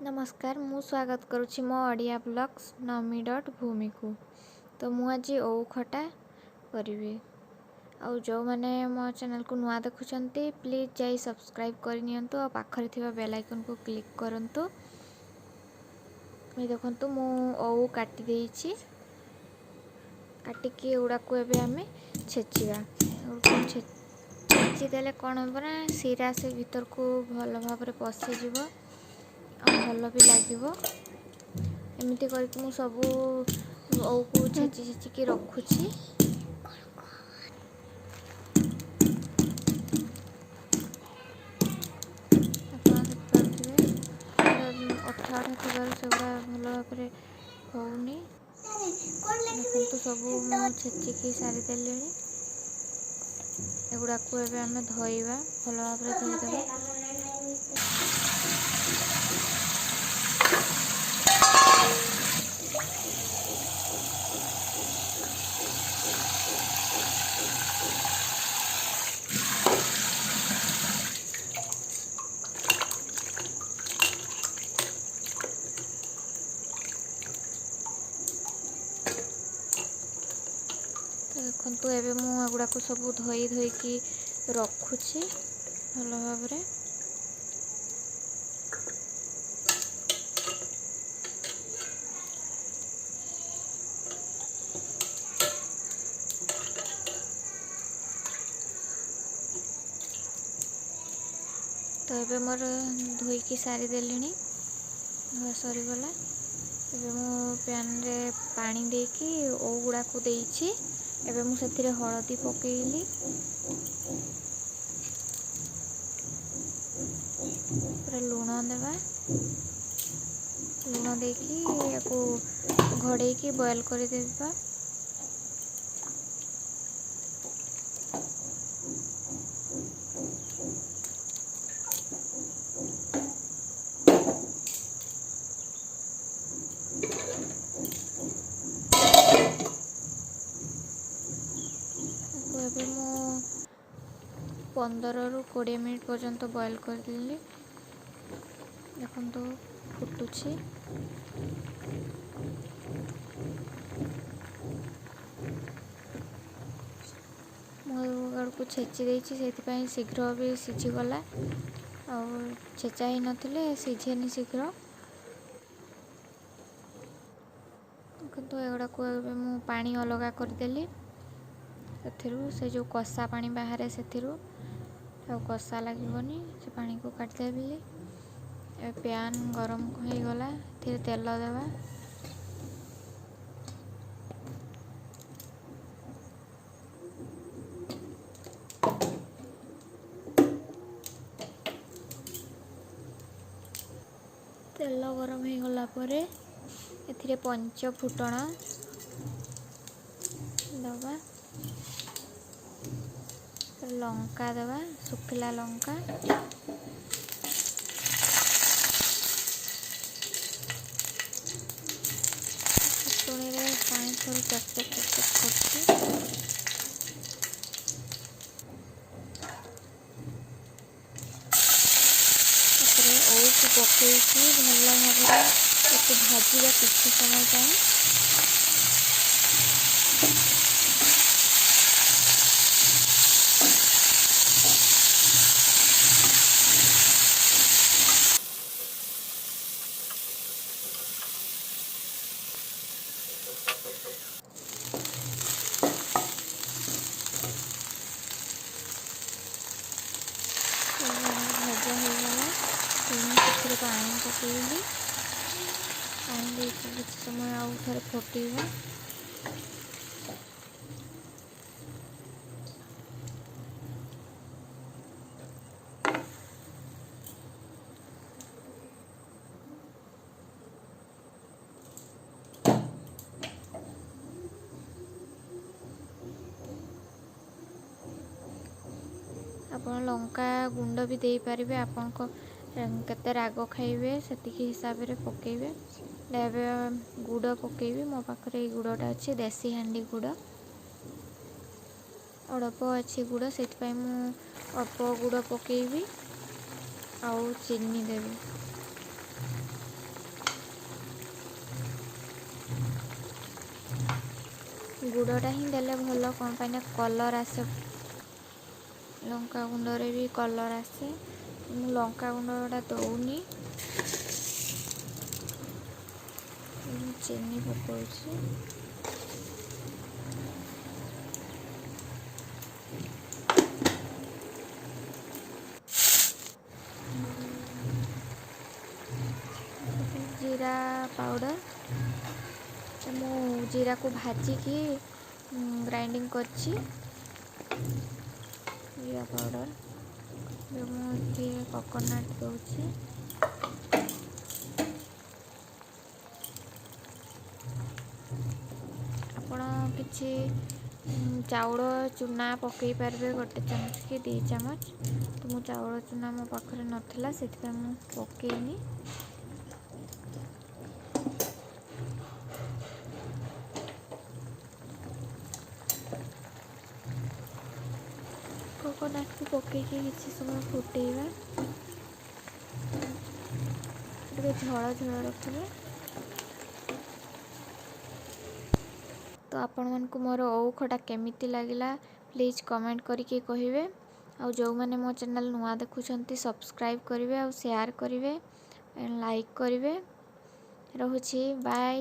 नमस्कार मु स्वागत करुच्ची मो ओडिया ब्लॉग्स नमी डॉट भूमि को। तो मु आज ओउ खटा करी आ जो मैंने मो चैनल को नुआ देखुंटे प्लीज जाई सब्सक्राइब करनी और पाखरे थिबा बेल आइकन को क्लिक करंतु। देखंतु मु ओउ काटी देइछि काटिकी एगुड़ा को एबे आमे छेचिबा छेची देले कौन हम ना सीरा से भीतर को भल भाव पशि जीव भल भी लगे। एमती करके मु सब ओउ को छेची छेचिकी रखुची। अठा अठा थी से भल भाव होनी देखो सब छेचिकी सारी देले एगुड़ा को एबे आमे धोइबा भल भाव धोईदेबा। देखु एबे मुगुड़ा को सब धोई धोईकी रखुची भल भाव। तो ये मोर धोईकी सारी देली सरीगला। एबे मु पैन रे पानी देकी ओउ गुड़ा को देइछि। एबे मु सेथिरे हळदी पकेइली पूरा लूण देवा लूण देकी याको घड़े की बॉयल कर देबा। एबे मु 15 ରୁ 20 मिनट पर्यंत बॉयल कर देली। देखो फुटुची को छेची देइछि सेति शीघ्र भी सिझीगला और छेचा ही नथिले सिझेनी शीघ्र। तो एगुड़ा को मु पानी अलगा करदेली से जो कषा पानी बाहर से कषा लगनी से पानी को काटिदेली। पैन गरम हो गला तेल देवा तेल गरम हो गला परे एथिरे 5 फुटण दवा लंका दवा सुखिला लंका फुटणी रे पानी थोड़ी चटचट करछि। ओउ को पकेइछि भल भाव भाजिबा किछि समय जाए। भजा हो गला पानी पकेइली पानी देके किछ समय आउ थरे फुटेइबा। आपण लंका गुंड भी दे पारिबे आपण को केते राग खाइबे सेतिकी हिसाब रे पकेइबे। एबे गुड़ पकेइबे मो पाखरे गुड़टा अच्छे देसी हांडी गुड़ अड़प अच्छी गुड़ से अल्प गुड़ पकेइबी आउ चीनी देवी ଗୁଡ଼ଟା ହିଁ ଦେଲେ ଭଲ, କ'ଣ ପାଇଁ ନା କଲର୍ ଆସେ, ଲଙ୍କାଗୁଣ୍ଡରେ ବି କଲର୍ ଆସେ। ମୁଁ ଲଙ୍କାଗୁଣ୍ଡଟା ଦେଉନି, ଚିନି ପକାଉଛି। ଜିରା ପାଉଡ଼ର, ମୁଁ ଜିରାକୁ ଭାଜିକି ଗ୍ରାଇଣ୍ଡିଙ୍ଗ କରିଛି। ଜିରା ପାଉଡ଼ର, ମୁଁ ଏଠି କୋକୋନଟ୍ ଦେଉଛି। ଆପଣ କିଛି ଚାଉଳ ଚୁନା ପକାଇ ପାରିବେ, 1 ଚାମଚ କି 2 ଚାମଚ। ତ ମୁଁ ଚାଉଳ ଚୁନା ମୋ ପାଖରେ ନଥିଲା, ସେଥିପାଇଁ ମୁଁ ପକାଇନି। କୋକୋନଟ୍କୁ ପକାଇକି କିଛି ସମୟ ଫୁଟେଇବା, ଟିକେ ଝଳ ଝଳ ରଖିବେ। ତ ଆପଣମାନଙ୍କୁ ମୋର ଓଉ ଖଟା କେମିତି ଲାଗିଲା ପ୍ଲିଜ୍ କମେଣ୍ଟ କରିକି କହିବେ। ଆଉ ଯେଉଁମାନେ ମୋ ଚ୍ୟାନେଲ୍ ନୂଆ ଦେଖୁଛନ୍ତି ସବସ୍କ୍ରାଇବ୍ କରିବେ, ଆଉ ସେୟାର କରିବେ, ଲାଇକ୍ କରିବେ। ରହୁଛି, ବାଏ।